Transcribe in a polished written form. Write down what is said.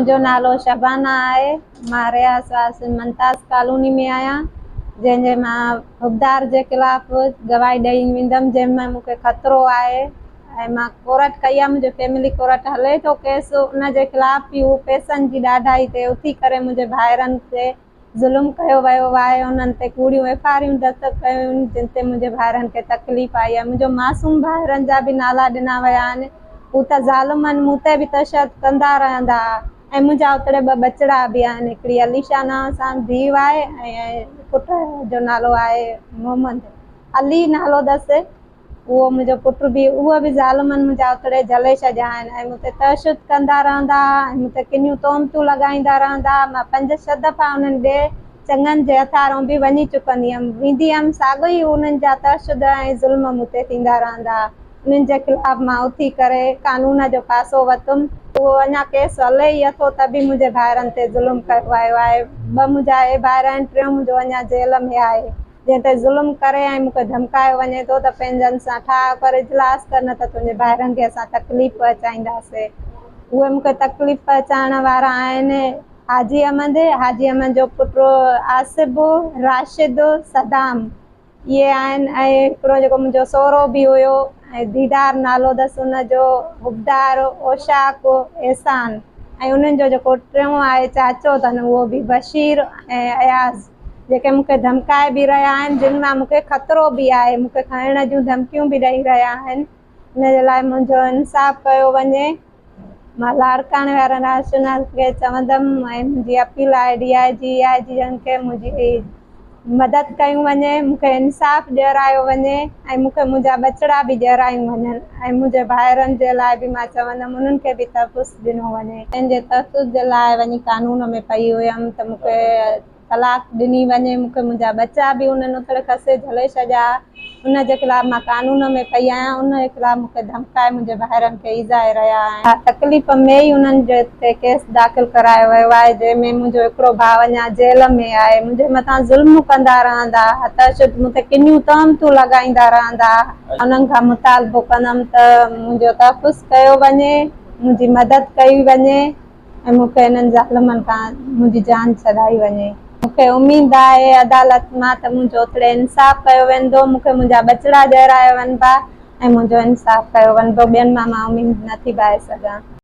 मुझो नालो शबाना है। मां रियासत मुमताज़ कॉलोनी में आया, जैसे मां हुबदार के खिलाफ गवाही ॾेई वेंदमि जंहिंमें मूंखे ख़तरो आहे ऐं मां कोर्ट कई आहे। मुंहिंजो फैमिली कोर्ट हले थो केस, उन जे खिलाफ बि उहो पैसनि जी ॾाढाई ते उथी करे मुंहिंजे भाइरनि ते ज़ुल्म कयो वियो आहे। उन्हनि ते कूड़ियूं एफआईआरूं दस्तख़त कयूं जिन ते मुंहिंजे भाइरनि खे तकलीफ़ आई आहे। मुंहिंजो मासूम भाइरनि जा बि नाला ॾिना विया आहिनि। हू त ज़ालुमनि मूं ते बि तशदुद कंदा रहंदा ऐं मुंहिंजा उतरे 2 बचड़ा बि आहिनि। हिकिड़ी अलीशा नाम सां धीउ आहे ऐं पुट जो नालो आहे मोहम्मद अली नालो अथसि। उहो मुंहिंजो पुटु बि, उहो बि ज़ालुमनि मुंहिंजा उतरे झले छॾिया आहिनि ऐं मूं ते तशदुद कंदा रहंदा ऐं मूं ते किनियूं तोहमतूं लॻाईंदा रहंदा। मां 5-6 दफ़ा उन्हनि ॾे चङनि जे हथारों बि वञी चुकंदी हुअमि, वेंदी हुअमि, साॻियो ई उन्हनि जा तशदुद ऐं ज़ुल्म मूं ते थींदा रहंदा। उन्हनि जे खिलाफ मां उथी करे कानून जो पासो वरितुमि। उहो अञा केस हले ई अथो त बि मुंहिंजे भाइरनि ते ज़ुल्म कयो वियो आहे। 2 मुंहिंजा हे भाइर आहिनि, 3 मुंहिंजो अञा जेल में आहे, जंहिं ते ज़ुल्म करे ऐं मूंखे धमकायो वञे थो त पंहिंजनि सां ठाह कर इजलास कर, न त तुंहिंजे भाइरनि खे असां तकलीफ़ पहुचाईंदासीं। उहे मूंखे तकलीफ़ पहुचाइण वारा आहिनि हाजी अहमद जो पुटु आसिफ, राशिद, सदाम, इहे आहिनि। ऐं हिकिड़ो जेको मुंहिंजो सहुरो बि हुयो ऐं दीदार नालो अथसि हुनजो, हुबदार, ओशाक, एहसान। ऐं उन्हनि जो जेको 3 आहे चाचो अथनि, उहो बि बशीर ऐं अयाज़, जेके मूंखे धमकाए बि रहिया आहिनि, जिन मां मूंखे ख़तरो बि आहे, मूंखे खणण जूं धमकियूं बि ॾेई रहिया आहिनि। इन जे लाइ मुंहिंजो इंसाफ़ कयो वञे। मां लाड़काणे वारनि राशनल खे चवंदमि ऐं मुंहिंजी अपील आहे DIG जन खे मुंहिंजी मदद कयूं वञे, मूंखे इंसाफ़ ॾियारायो वञे ऐं मूंखे मुंहिंजा बचड़ा बि ॾियारायूं वञनि। ऐं मुंहिंजे भाइरनि जे लाइ बि मां चवंदमि उन्हनि खे बि तहफ़्फ़ुज़ ॾिनो वञे। पंहिंजे तहफ़्फ़ुज़ जे लाइ वञी कानून में पई हुयमि त मूंखे तलाक ॾिनी वञे। मूंखे मुंहिंजा बच्चा बि उन्हनि उतरे खसे झले छॾिया, उन जे खिलाफ़ मां कानून में पई आहियां। उन जे खिलाफ़ मूंखे धमकाए मुंहिंजे भाइरनि खे ईज़ाए रहिया आहिनि। तकलीफ़ में ई उन्हनि जे ते केस दाख़िल करायो वियो आहे, जंहिंमें मुंहिंजो हिकिड़ो भाउ अञा जेल में आहे। मुंहिंजे मथां ज़ुल्म कंदा रहंदा, तशदुद, मूं ते किनियूं तोहमतूं लॻाईंदा रहंदा। उन्हनि खां मुतालबो कंदमि त मुंहिंजो तहफ़्फ़ुज़ कयो वञे, मुंहिंजी मदद कई वञे ऐं मूंखे इन्हनि ज़ालिमनि खां मुंहिंजी जान छॾाई वञे। मूंखे उमेदु आहे अदालत मां त मुंहिंजो ओतिरे इंसाफ़ कयो वेंदो, मूंखे मुंहिंजा बचड़ा ॾियाराया वञिबा ऐं मुंहिंजो इंसाफ़ कयो वञिबो। ॿियनि मां उमेदु नथी बाहे सघां।